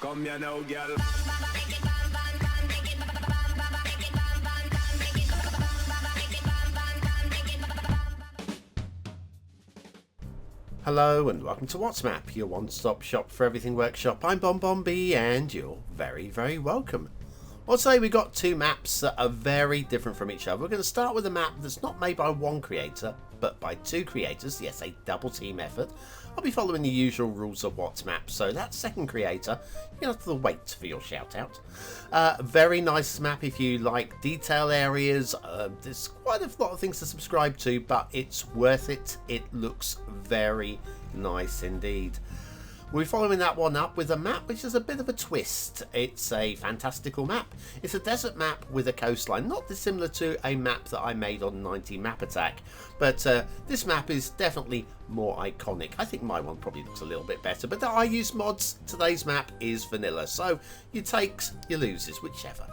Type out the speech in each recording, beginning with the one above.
Come here now, girl. Hello and welcome to What's Map, your one-stop shop for everything workshop. I'm BonBonB and you're very, very welcome. I'll say we got two maps that are very different from each other. We're going to start with a map that's not made by one creator, but by two creators. Yes, a double team effort. I'll be following the usual rules of What's Map, so that second creator, you're going to have to wait for your shout out. Very nice map if you like detail areas. There's quite a lot of things to subscribe to, but it's worth it. It looks very nice indeed. We're following that one up with a map which is a bit of a twist. It's a fantastical map. It's a desert map with a coastline, not dissimilar to a map that I made on 90 Map Attack, but this map is definitely more iconic. I think my one probably looks a little bit better, but I use mods. Today's map is vanilla, so you takes, you loses, whichever.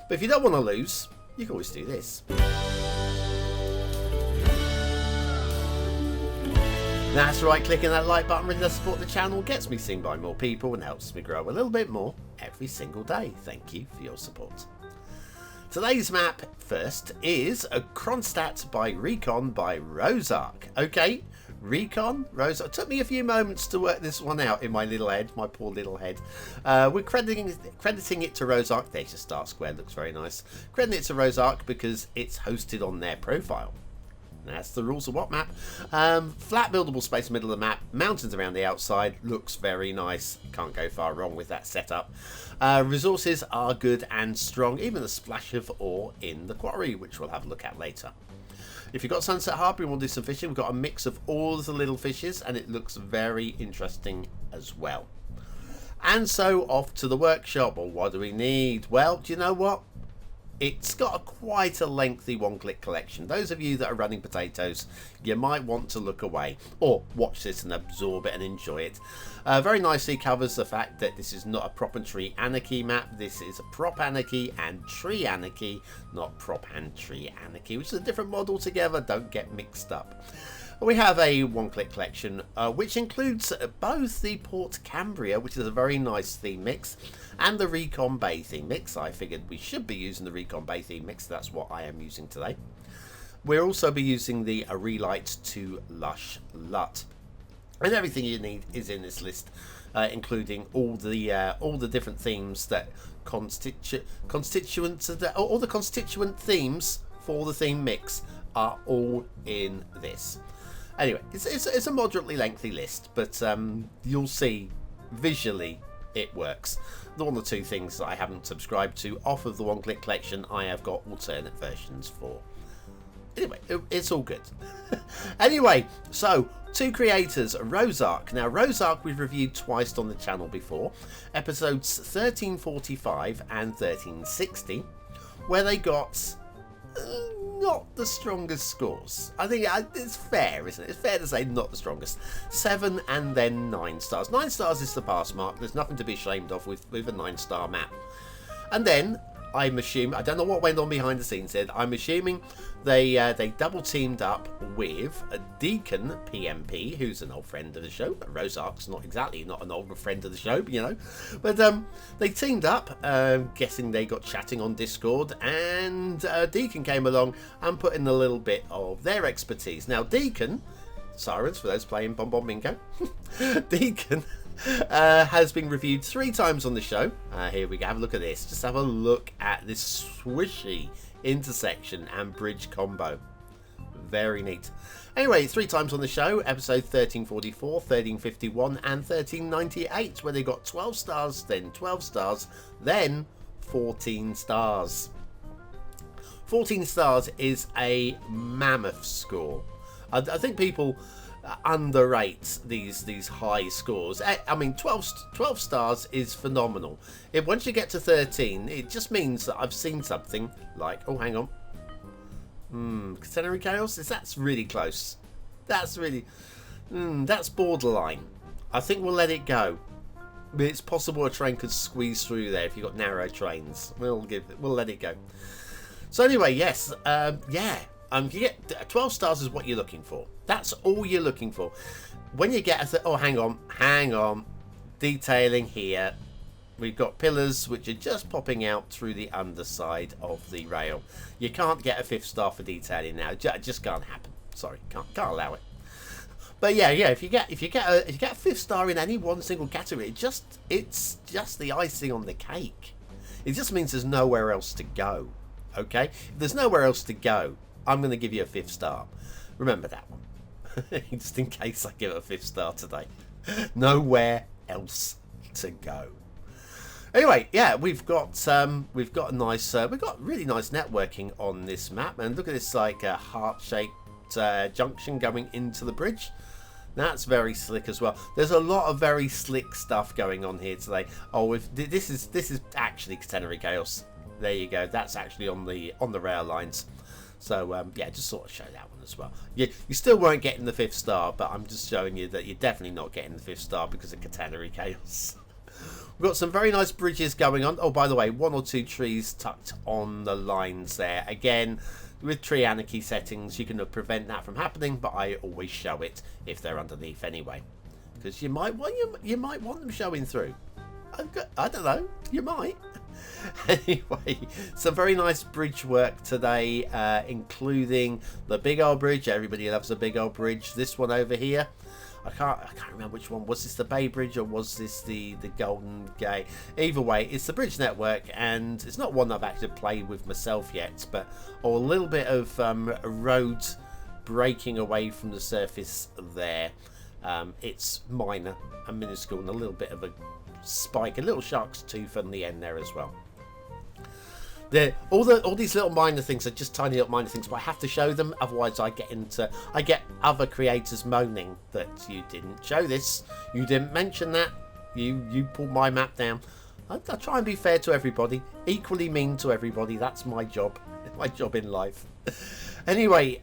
But if you don't want to lose, you can always do this. That's right, clicking that like button really does support the channel, gets me seen by more people and helps me grow a little bit more every single day. Thank you for your support. Today's map first is a Kronstadt by Reacon by Roseark. Okay, Reacon, Roseark. It took me a few moments to work this one out in my little head, my poor little head. We're crediting it to Roseark. There's your start square, looks very nice. Crediting it to Roseark because it's hosted on their profile. That's the rules of what map. Flat buildable space in the middle of the map, mountains around the outside, looks very nice. Can't go far wrong with that setup. Resources are good and strong, even a splash of ore in the quarry, which we'll have a look at later. If you've got Sunset Harbour and want to do some fishing, we've got a mix of all of the little fishes and it looks very interesting as well. And so off to the workshop. Well, what do we need? Well, do you know what? It's got quite a lengthy one-click collection. Those of you that are running potatoes, you might want to look away or watch this and absorb it and enjoy it. Very nicely covers the fact that this is not a prop and tree anarchy map. This is a prop anarchy and tree anarchy, not prop and tree anarchy, which is a different mod altogether. Don't get mixed up. We have a one-click collection which includes both the Port Cambria, which is a very nice theme mix, and the Recon Bay theme mix. I figured we should be using the Recon Bay theme mix. That's what I am using today. We'll also be using the Relight to Lush Lut. And everything you need is in this list, including all the different themes that all the constituent themes for the theme mix are all in this. Anyway, it's a moderately lengthy list, but you'll see visually it works. The one or two things that I haven't subscribed to off of the one-click collection, I have got alternate versions for. Anyway, it's all good. Anyway, so two creators, Roseark. Now, Roseark we've reviewed twice on the channel before, episodes 1345 and 1360, where they got not the strongest scores. I think it's fair, isn't it? It's fair to say not the strongest. 7 and then 9 stars. 9 stars is the pass mark. There's nothing to be ashamed of with a 9-star map. And then I'm assuming, I don't know what went on behind the scenes there. I'm assuming they double teamed up with a Deacon PMP, who's an old friend of the show. But Roseark's not an old friend of the show, you know. But they teamed up, guessing they got chatting on Discord, and Deacon came along and put in a little bit of their expertise. Now, Deacon, sirens for those playing BonBonBingo, Deacon has been reviewed 3 times on the show. Here we go, have a look at this. Just have a look at this swishy intersection and bridge combo. Very neat. Anyway, 3 times on the show, episode 1344, 1351 and 1398, where they got 12 stars, then 12 stars, then 14 stars. 14 stars is a mammoth score. I think people underrate these high scores. I mean, 12 stars is phenomenal. Once you get to 13, it just means that I've seen something like, oh, hang on, Catenary Chaos. That's really close. That's really that's borderline. I think we'll let it go. It's possible a train could squeeze through there if you've got narrow trains. We'll let it go. So anyway, yes, you get 12 stars is what you're looking for. That's all you're looking for. When you get hang on, detailing here, we've got pillars which are just popping out through the underside of the rail. You can't get a 5th star for detailing now. It just can't happen. Sorry, can't allow it. But yeah, if you get a 5th star in any one single category, it's just the icing on the cake. It just means there's nowhere else to go. Okay, if there's nowhere else to go, I'm going to give you a 5th star. Remember that one, just in case I give it a 5th star today. Nowhere else to go. Anyway, yeah, we've got really nice networking on this map, and look at this like a heart-shaped junction going into the bridge. That's very slick as well. There's a lot of very slick stuff going on here today. Oh, this is actually catenary chaos. There you go. That's actually on the rail lines. So yeah, just sort of show that one as well. You still weren't getting the 5th star, but I'm just showing you that you're definitely not getting the 5th star because of catenary chaos. We've got some very nice bridges going on. Oh, by the way, 1 or 2 trees tucked on the lines there. Again, with tree anarchy settings, you can prevent that from happening, but I always show it if they're underneath anyway, because you might want them showing through. I don't know, you might. Anyway, some very nice bridge work today, including the big old bridge. Everybody loves a big old bridge. This one over here, I can't remember which one. Was this the Bay Bridge or was this the Golden Gate? Either way, it's the bridge network, and it's not one that I've actually played with myself yet, but a little bit of road breaking away from the surface there. It's minor and minuscule, and a little bit of a spike, a little shark's tooth on the end there as well. All these little minor things are just tiny little minor things, but I have to show them, otherwise I get other creators moaning that you didn't show this, you didn't mention that, you pulled my map down. I try and be fair to everybody, equally mean to everybody. That's my job in life. Anyway,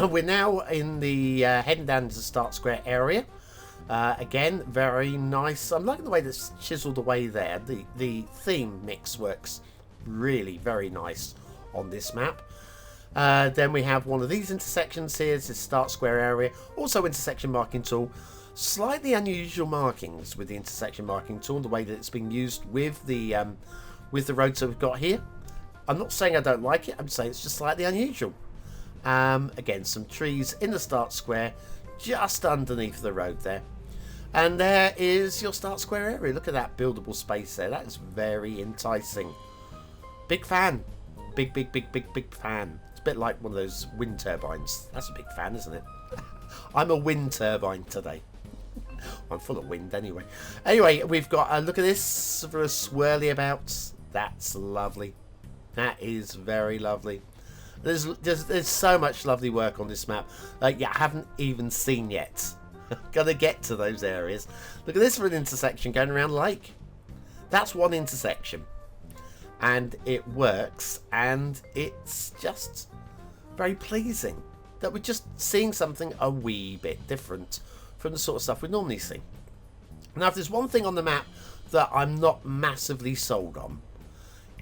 we're now in the heading down to the Start Square area. Again, very nice. I'm liking the way that's chiseled away there. The theme mix works really very nice on this map. Then we have one of these intersections here. This is Start Square area, also intersection marking tool. Slightly unusual markings with the intersection marking tool, the way that it's been used with the roads that we've got here. I'm not saying I don't like it, I'm saying it's just slightly unusual. Again, some trees in the Start Square just underneath the road there. And there is your Start Square area. Look at that buildable space there. That is very enticing. Big fan. Big fan. It's a bit like one of those wind turbines. That's a big fan, isn't it? I'm a wind turbine today. I'm full of wind anyway. Anyway, we've got look at this for a swirly about. That's lovely. That is very lovely. There's so much lovely work on this map. Like, yeah, I haven't even seen yet. Gotta get to those areas. Look at this for an intersection going around the lake. That's one intersection. And it works, and it's just very pleasing that we're just seeing something a wee bit different from the sort of stuff we normally see. Now, if there's one thing on the map that I'm not massively sold on,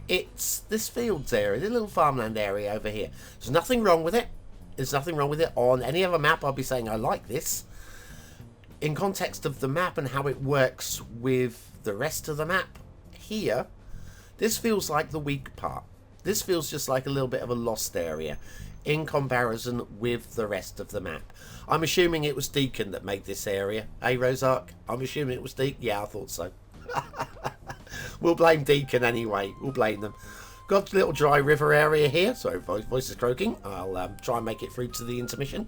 it's this fields area, the little farmland area over here. There's nothing wrong with it. There's nothing wrong with it. On any other map, I'll be saying I like this. In context of the map and how it works with the rest of the map, here, this feels like the weak part. This feels just like a little bit of a lost area in comparison with the rest of the map. I'm assuming it was Deacon that made this area. Hey, Roseark? I'm assuming it was Deacon. Yeah, I thought so. We'll blame Deacon anyway. We'll blame them. Got a little dry river area here. Sorry, voice is croaking. I'll try and make it through to the intermission.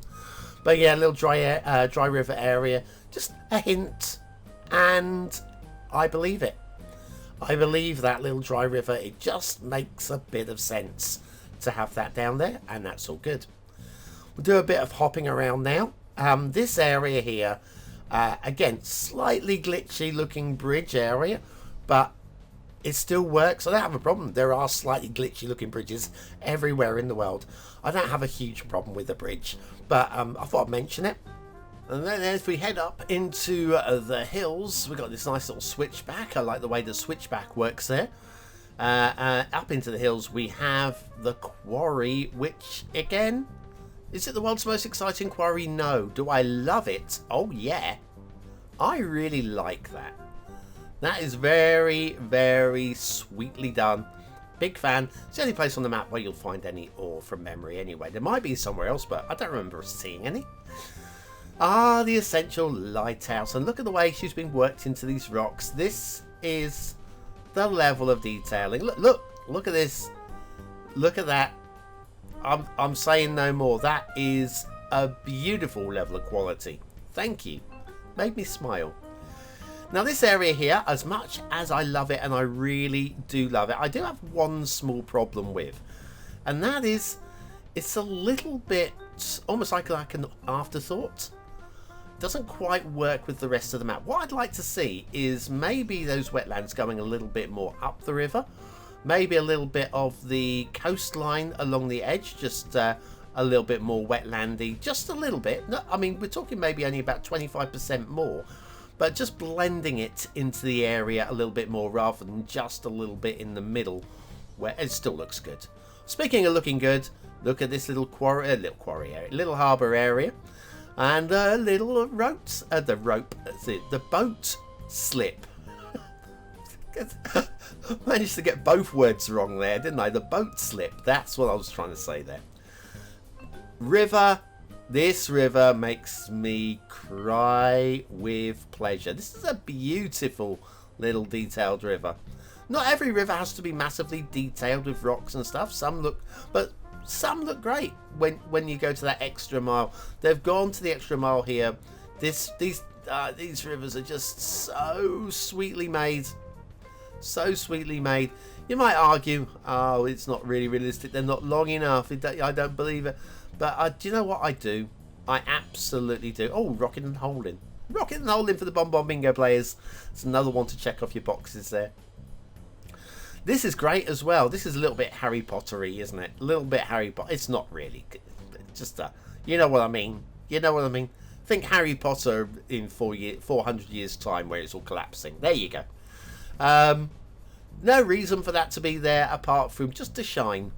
But yeah, a little dry river area. Just a hint. And I believe it. I believe that little dry river. It just makes a bit of sense to have that down there. And that's all good. We'll do a bit of hopping around now. This area here, again, slightly glitchy looking bridge area. But it still works. I don't have a problem. There are slightly glitchy looking bridges everywhere in the world. I don't have a huge problem with the bridge, but I thought I'd mention it. And then as we head up into the hills, we've got this nice little switchback. I like the way the switchback works there. Up into the hills, we have the quarry, which, again, is it the world's most exciting quarry? No. Do I love it? Oh, yeah. I really like that. That is very, very sweetly done. Big fan. It's the only place on the map where you'll find any ore from memory anyway. There might be somewhere else, but I don't remember seeing any. Ah, the essential lighthouse. And look at the way she's been worked into these rocks. This is the level of detailing. Look at this. Look at that. I'm saying no more. That is a beautiful level of quality. Thank you. Made me smile. Now this area here, as much as I love it, and I really do love it, I do have one small problem with. And that is, it's a little bit, almost like an afterthought. Doesn't quite work with the rest of the map. What I'd like to see is maybe those wetlands going a little bit more up the river. Maybe a little bit of the coastline along the edge, just a little bit more wetlandy. Just a little bit. No, I mean, we're talking maybe only about 25% more. But just blending it into the area a little bit more rather than just a little bit in the middle where it still looks good. Speaking of looking good, look at this little quarry area, little harbour area, and a little the boat slip. Managed to get both words wrong there, didn't I? The boat slip. That's what I was trying to say there. River. This river makes me cry with pleasure. This is a beautiful little detailed river. Not every river has to be massively detailed with rocks and stuff. Some look great when you go to that extra mile. They've gone to the extra mile here. These rivers are just so sweetly made. So sweetly made. You might argue, oh, it's not really realistic. They're not long enough. I don't believe it. But do you know what I do? I absolutely do. Oh, rocking and holding. Rocking and holding for the BonBonBingo players. It's another one to check off your boxes there. This is great as well. This is a little bit Harry Potter-y, isn't it? A little bit Harry Potter. It's not really. Just, you know what I mean. You know what I mean. Think Harry Potter in 400 years' time where it's all collapsing. There you go. No reason for that to be there apart from just to shine.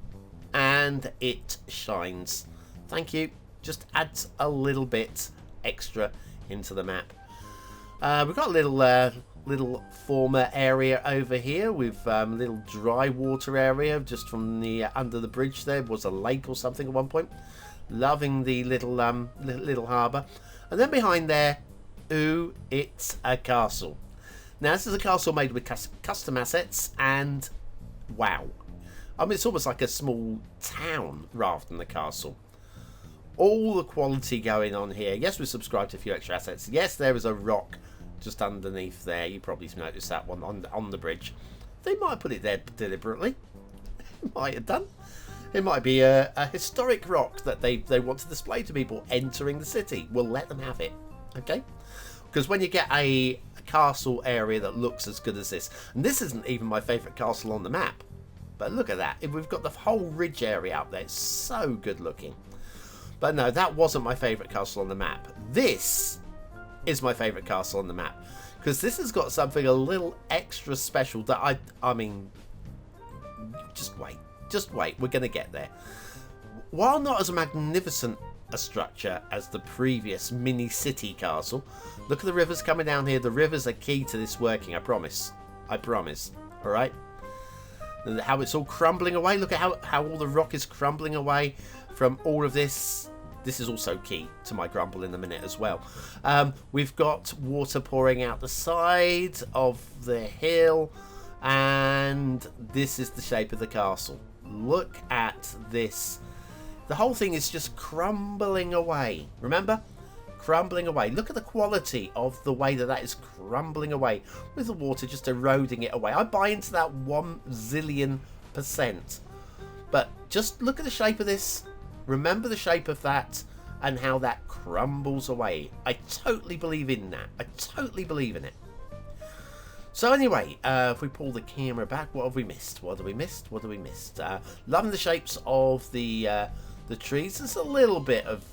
And it shines. Thank you. Just adds a little bit extra into the map. We've got a little former area over here with little dry water area just from the under the bridge. There was a lake or something at one point. Loving the little harbour. And then behind there, ooh, it's a castle. Now this is a castle made with custom assets, and wow. I mean, it's almost like a small town rather than the castle. All the quality going on here. Yes, we subscribed to a few extra assets. Yes, there is a rock just underneath there. You probably noticed that one on the bridge. They might have put it there deliberately. Might have done. It might be a historic rock that they want to display to people entering the city. We'll let them have it. Okay? Because when you get a castle area that looks as good as this, and this isn't even my favourite castle on the map. But look at that. We've got the whole ridge area up there. It's so good looking. But no, that wasn't my favourite castle on the map. This is my favourite castle on the map. Because this has got something a little extra special that I mean, just wait. Just wait. We're going to get there. While not as magnificent a structure as the previous mini city castle, look at the rivers coming down here. The rivers are key to this working, I promise. I promise. Alright? How it's all crumbling away. Look at how all the rock is crumbling away from all of this. This is also key to my grumble in a minute as well. We've got water pouring out the side of the hill, and this is the shape of the castle. Look at this. The whole thing is just crumbling away. Remember? Crumbling away. Look at the quality of the way that is crumbling away with the water just eroding it away. I buy into that 1,000,000,000%. But just look at the shape of this. Remember the shape of that and how that crumbles away. I totally believe in that. I totally believe in it. So anyway, if we pull the camera back, what have we missed? What have we missed? What have we missed? Loving the shapes of the trees. There's a little bit of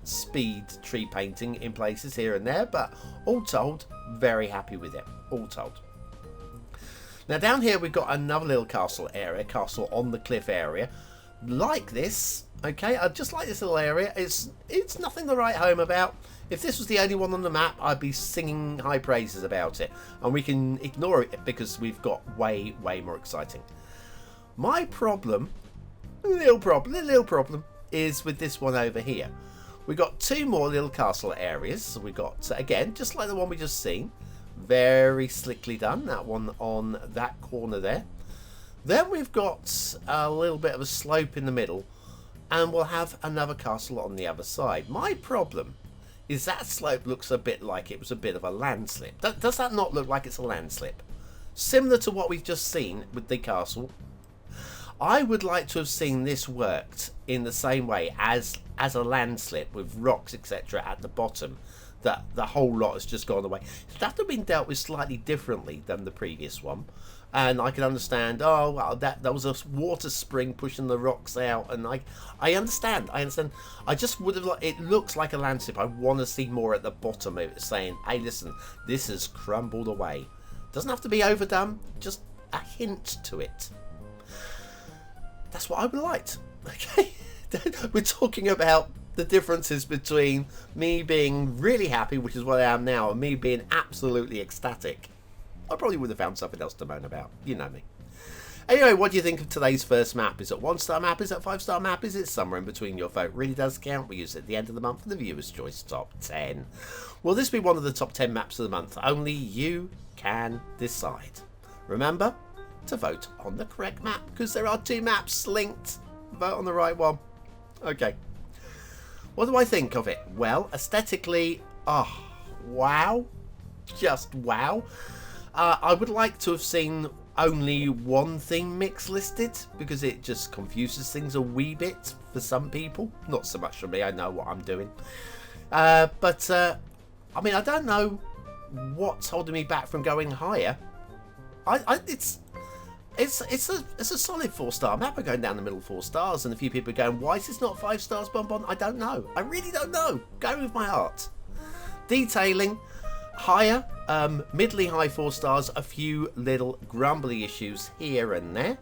speed tree painting in places here and there, but all told, very happy with it. All told. Now down here we've got another little castle area, castle on the cliff area. Like this, Okay, I just like this little area. It's nothing to write home about. If this was the only one on the map, I'd be singing high praises about it. And we can ignore it because we've got way more exciting. My problem, little problem, is with this one over here. We've got two more little castle areas. So we've got, again, just like the one we just seen. Very slickly done, that one on that corner there. Then we've got a little bit of a slope in the middle. And we'll have another castle on the other side. My problem is that slope looks a bit like it was a bit of a landslip. Does that not look like it's a landslip? Similar to what we've just seen with the castle. I would like to have seen this worked in the same way as a landslip with rocks, etc. at the bottom. That the whole lot has just gone away. That would have been dealt with slightly differently than the previous one. And I can understand, oh, well, that was a water spring pushing the rocks out. And I understand. I just would have, it looks like a landslip. I want to see more at the bottom of it saying, hey, listen, this has crumbled away. Doesn't have to be overdone, just a hint to it. That's what I would like. Okay? We're talking about the differences between me being really happy, which is what I am now, and me being absolutely ecstatic. I probably would have found something else to moan about. You know me. Anyway, what do you think of today's first map? Is it a 1-star map? Is it a 5-star map? Is it somewhere in between? Your vote really does count. We use it at the end of the month for the Viewer's Choice Top 10. Will this be one of the top 10 maps of the month? Only you can decide. Remember to vote on the correct map, because there are 2 maps linked. Vote on the right one. Okay. What do I think of it? Well, aesthetically, oh, wow. Just wow. I would like to have seen only one theme mix listed, because it just confuses things a wee bit for some people. Not so much for me, I know what I'm doing. I mean, I don't know what's holding me back from going higher. It's a solid 4-star map. We're going down the middle 4 stars, and a few people are going, why is this not 5 stars, BonBon? I don't know. I really don't know. Going with my heart. Detailing, higher, middly high 4 stars, a few little grumbly issues here and there,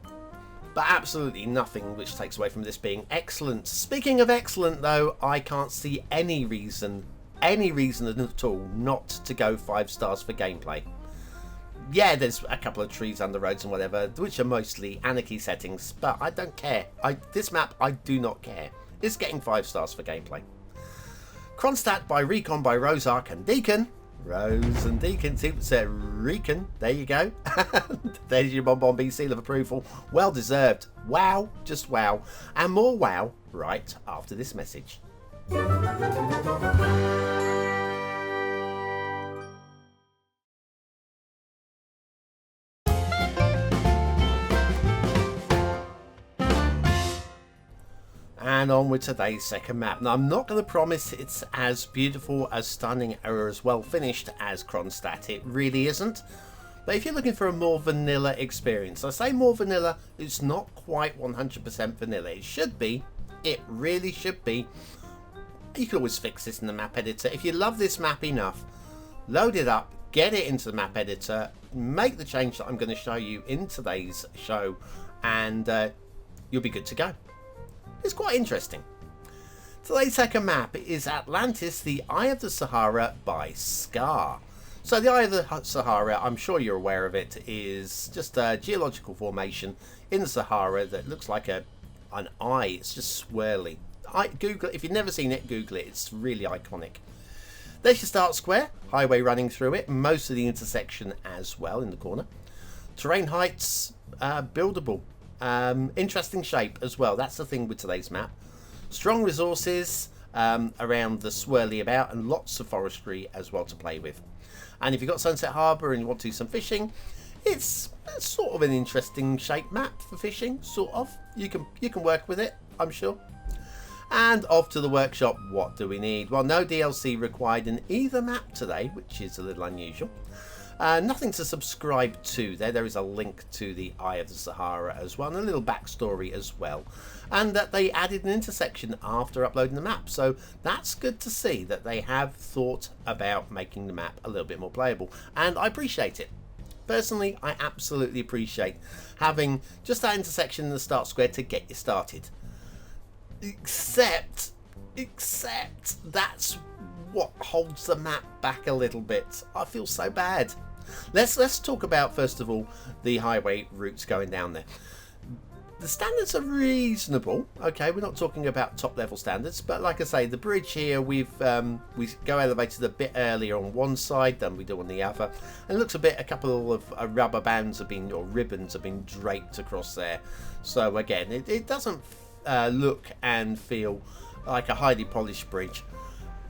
but absolutely nothing which takes away from this being excellent. Speaking of excellent though, I can't see any reason at all not to go 5 stars for gameplay. Yeah, there's a couple of trees on the roads and whatever, which are mostly anarchy settings, but I don't care. This map, I do not care. It's getting 5 stars for gameplay. Kronstadt by Reacon by Roseark and Deacon. Rose and Deacon, see what's there? Reacon, there you go. There's your BonBonB seal of approval. Well deserved. Wow, just wow. And more wow right after this message. And on with today's second map. Now, I'm not going to promise it's as beautiful, as stunning, or as well finished as Kronstadt. It really isn't. But if you're looking for a more vanilla experience, I say more vanilla, it's not quite 100% vanilla. It should be. It really should be. You can always fix this in the map editor. If you love this map enough, load it up, get it into the map editor, make the change that I'm going to show you in today's show, and you'll be good to go. It's quite interesting. Today's second map is Atlantis, the Eye of the Sahara by Scar. So the Eye of the Sahara, I'm sure you're aware of it, is just a geological formation in the Sahara that looks like an eye. It's just swirly. Google it. If you've never seen it, Google it. It's really iconic. There's your start square, highway running through it, most of the intersection as well in the corner. Terrain heights, buildable. Interesting shape as well. That's the thing with today's map. Strong resources around the swirly about, and lots of forestry as well to play with. And if you've got Sunset Harbour and you want to do some fishing, it's sort of an interesting shape map for fishing, sort of. You can work with it, I'm sure. And off to the workshop. What do we need? Well, no DLC required in either map today, which is a little unusual. Nothing to subscribe to there. There is a link to the Eye of the Sahara as well, and a little backstory as well. And that they added an intersection after uploading the map. So that's good to see that they have thought about making the map a little bit more playable. And I appreciate it. Personally, I absolutely appreciate having just that intersection in the start square to get you started. Except that's what holds the map back a little bit. I feel so bad. Let's talk about, first of all, the highway routes going down there. The standards are reasonable. Okay, we're not talking about top level standards, but like I say, the bridge here, we go elevated a bit earlier on one side than we do on the other, and it looks a couple of rubber bands have been, or ribbons have been draped across there. So again, it doesn't look and feel like a highly polished bridge.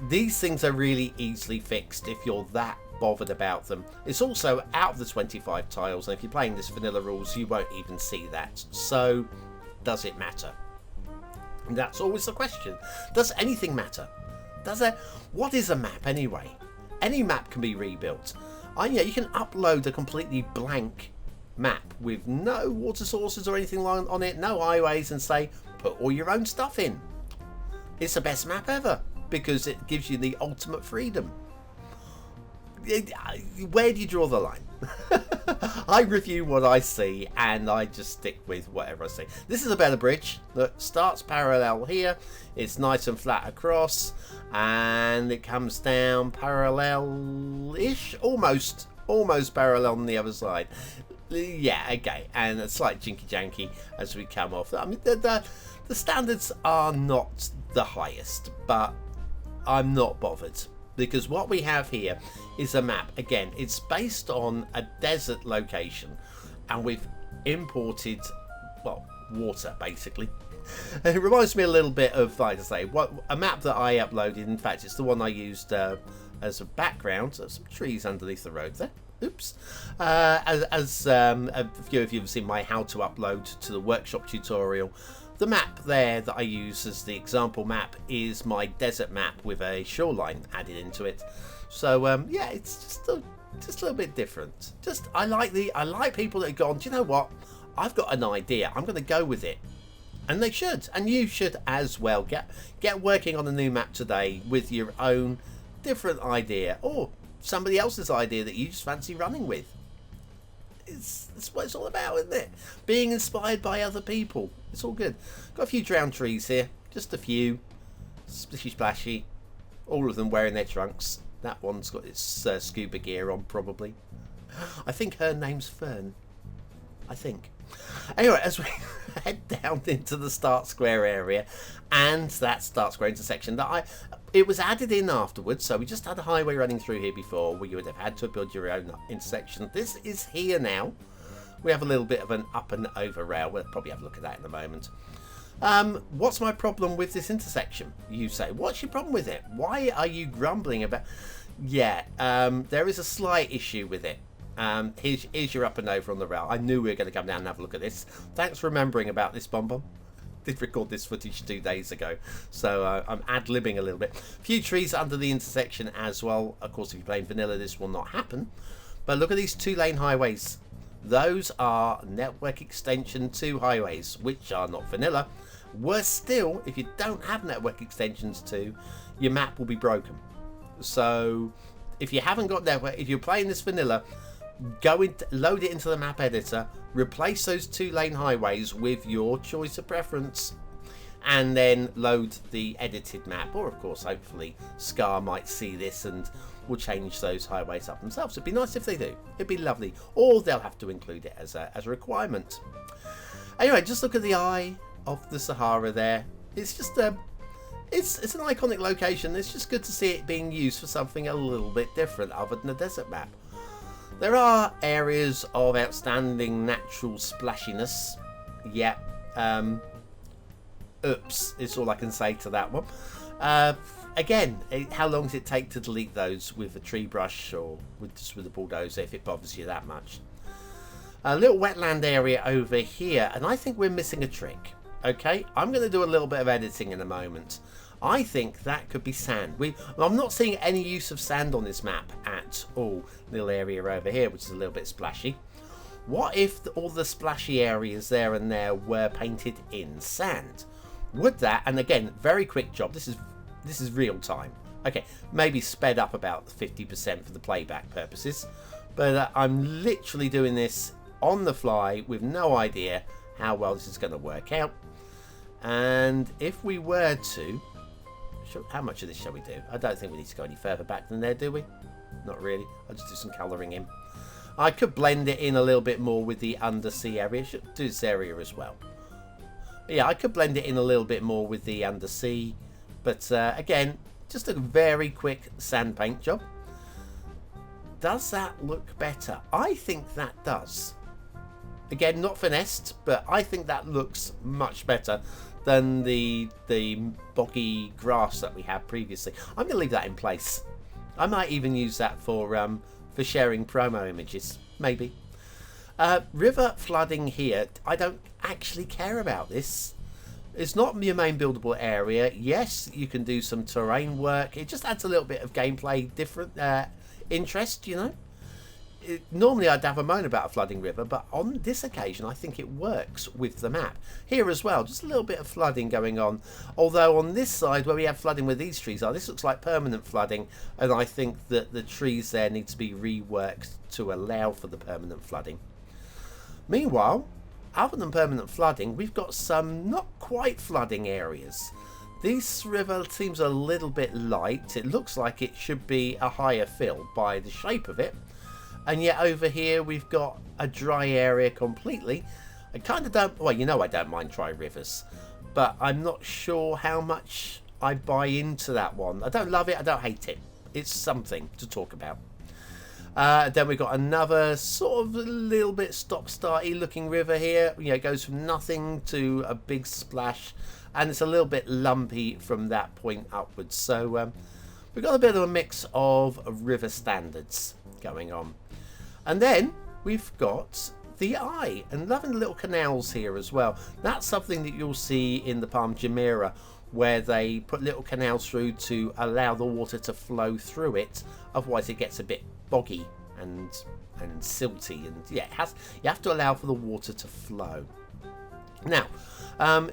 These things are really easily fixed if you're that bothered about them. It's also out of the 25 tiles, and if you're playing this vanilla rules, you won't even see that. So does it matter? And that's always the question. Does anything matter? What is a map anyway? Any map can be rebuilt. Yeah, you can upload a completely blank map with no water sources or anything on it, no highways, and say put all your own stuff in. It's the best map ever because it gives you the ultimate freedom. Where do you draw the line? I review what I see and I just stick with whatever I see. This is a better bridge that starts parallel here. It's nice and flat across, and it comes down parallel-ish, almost parallel on the other side. Yeah, okay, and a slight jinky janky as we come off. I mean, the standards are not the highest, but I'm not bothered. Because what we have here is a map. Again, it's based on a desert location, and we've imported, well, water basically. And it reminds me a little bit of, like I say, a map that I uploaded. In fact, it's the one I used as a background. There's some trees underneath the road there. Oops. As a few of you have seen my how to upload to the workshop tutorial. The map there that I use as the example map is my desert map with a shoreline added into it. So yeah, it's just a little bit different. I like people that have gone, do you know what? I've got an idea. I'm going to go with it. And they should, and you should as well. Get working on a new map today with your own different idea, or somebody else's idea that you just fancy running with. It's what it's all about, isn't it? Being inspired by other people. It's all good. Got a few drowned trees here. Just a few. Splishy splashy. All of them wearing their trunks. That one's got its scuba gear on, probably. I think her name's Fern. I think. Anyway, as we head down into the start square area, and that start square intersection it was added in afterwards, so we just had a highway running through here before where you would have had to build your own intersection. This is here now. We have a little bit of an up and over rail. We'll probably have a look at that in a moment. What's my problem with this intersection? You say, what's your problem with it? Why are you grumbling about... Yeah, there is a slight issue with it. Here's your up and over on the rail. I knew we were going to come down and have a look at this. Thanks for remembering about this, BonBon. Did record this footage 2 days ago, so I'm ad-libbing a little bit. Few trees under the intersection as well. Of course, if you're playing vanilla, this will not happen. But look at these 2-lane highways. Those are network extension 2 highways, which are not vanilla. Worse still, if you don't have network extensions 2, your map will be broken. So if you haven't got network, if you're playing this vanilla, load it into the map editor, replace those 2-lane highways with your choice of preference, and then load the edited map. Or of course, hopefully Scar might see this and will change those highways up themselves. It'd be nice if they do. It'd be lovely. Or they'll have to include it as a requirement. Anyway, just look at the Eye of the Sahara there. It's just it's an iconic location. It's just good to see it being used for something a little bit different other than a desert map. There are areas of outstanding natural splashiness. Yeah. Oops, is all I can say to that one. Again, how long does it take to delete those with a tree brush or just with a bulldozer if it bothers you that much? A little wetland area over here, and I think we're missing a trick. Okay, I'm going to do a little bit of editing in a moment. I think that could be sand. I'm not seeing any use of sand on this map at all. Little area over here, which is a little bit splashy. What if all the splashy areas there and there were painted in sand? Would that, and again, very quick job. This is real time. Okay, maybe sped up about 50% for the playback purposes. But I'm literally doing this on the fly with no idea how well this is going to work out. And if we were to... How much of this shall we do? I don't think we need to go any further back than there, do we? Not really. I'll just do some colouring in. I could blend it in a little bit more with the undersea area. Should do this area as well. Yeah, I could blend it in a little bit more with the undersea. But again, just a very quick sand paint job. Does that look better? I think that does. Again, not finessed, but I think that looks much better than the boggy grass that we had previously. I'm going to leave that in place. I might even use that for sharing promo images, maybe. River flooding here. I don't actually care about this. It's not your main buildable area. Yes, you can do some terrain work. It just adds a little bit of gameplay different interest, you know. Normally I'd have a moan about a flooding river, but on this occasion I think it works with the map. Here as well, just a little bit of flooding going on. Although on this side where we have flooding where these trees are, this looks like permanent flooding, and I think that the trees there need to be reworked to allow for the permanent flooding. Meanwhile, other than permanent flooding, we've got some not quite flooding areas. This river seems a little bit light. It looks like it should be a higher fill by the shape of it. And yet over here we've got a dry area completely. I kind of don't... Well, you know I don't mind dry rivers. But I'm not sure how much I buy into that one. I don't love it. I don't hate it. It's something to talk about. Then we've got another sort of a little bit stop-starty looking river here. You know, it goes from nothing to a big splash. And it's a little bit lumpy from that point upwards. So we've got a bit of a mix of river standards going on. And then we've got the eye, and loving the little canals here as well. That's something that you'll see in the Palm Jumeirah, where they put little canals through to allow the water to flow through it. Otherwise it gets a bit boggy and silty, and yeah, you have to allow for the water to flow. Now,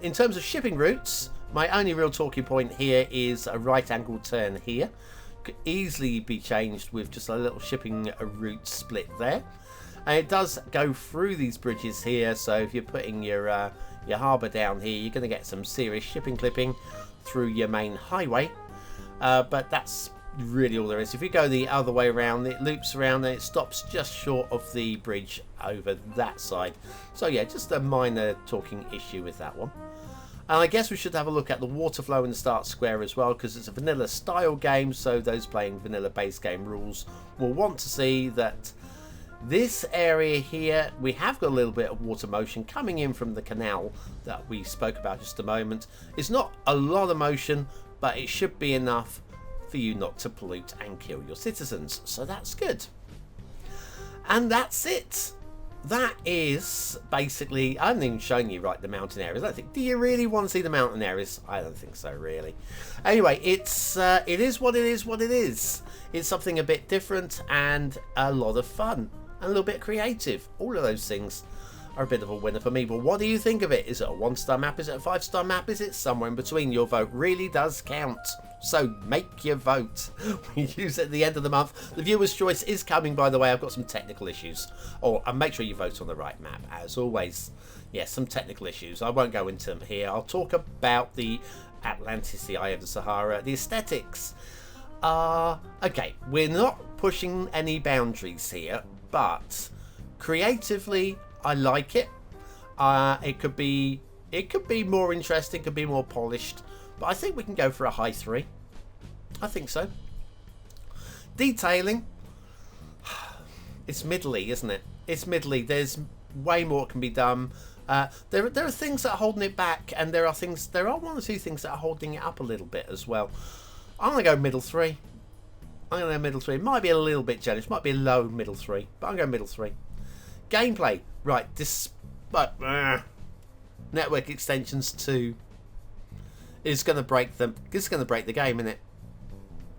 in terms of shipping routes, my only real talking point here is a right angle turn here. Could easily be changed with just a little shipping route split there, and it does go through these bridges here. So if you're putting your harbour down here, you're going to get some serious shipping clipping through your main highway, but that's really all there is. If you go the other way around, it loops around and it stops just short of the bridge over that side. So yeah, just a minor talking issue with that one. And I guess we should have a look at the water flow in the start square as well, because it's a vanilla style game, so those playing vanilla base game rules will want to see that this area here, we have got a little bit of water motion coming in from the canal that we spoke about just a moment. It's not a lot of motion, but it should be enough for you not to pollute and kill your citizens, so that's good. And that's it. That is basically, I haven't even shown you the mountain areas. I don't think, do you really want to see the mountain areas? I don't think so, really. Anyway, it is what it is what it is. It's something a bit different and a lot of fun and a little bit creative. All of those things are a bit of a winner for me. But what do you think of it? Is it a 1-star map? Is it a 5-star map? Is it somewhere in between? Your vote really does count. So make your vote. We use it at the end of the month. The viewer's choice is coming, by the way. I've got some technical issues. And make sure you vote on the right map, as always. Yes, some technical issues. I won't go into them here. I'll talk about the Atlantis, the Eye of the Sahara, the aesthetics. Okay, we're not pushing any boundaries here, but creatively, I like it. It could be more interesting, could be more polished. But I think we can go for a high 3. I think so. Detailing. It's middly, isn't it? It's middly. There's way more can be done. There are things that are holding it back, and there are 1 or 2 things that are holding it up a little bit as well. I'm going to go middle 3. I'm going to go middle 3. Might be a little bit generous. Might be a low middle 3. But I'm going middle 3. Gameplay. Right. Network extensions 2. Is going to break them. It's going to break the game, isn't it?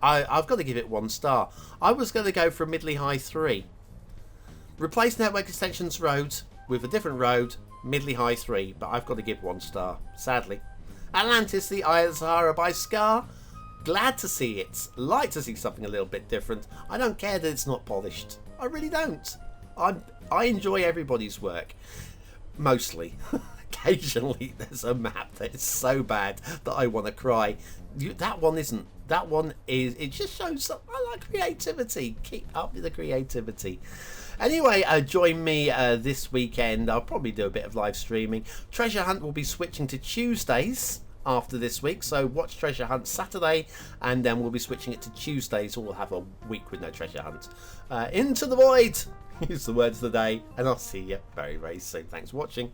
I've got to give it 1 star. I was going to go for a middly high 3. Replace network extensions road with a different road, middly high 3, but I've got to give 1 star, sadly. Atlantis, the Eye of the Sahara by Scar. Glad to see it. Like to see something a little bit different. I don't care that it's not polished. I really don't. I enjoy everybody's work. Mostly. occasionally there's a map that is so bad that I want to cry. That one isn't. That one is. It just shows that I like creativity. Keep up with the creativity. Anyway, join me this weekend. I'll probably do a bit of live streaming. Treasure Hunt will be switching to Tuesdays after this week, so watch Treasure Hunt Saturday, and then we'll be switching it to Tuesdays, so we'll have a week with no Treasure Hunt. Into the void. Use the words of the day, and I'll see you very, very soon. Thanks for watching.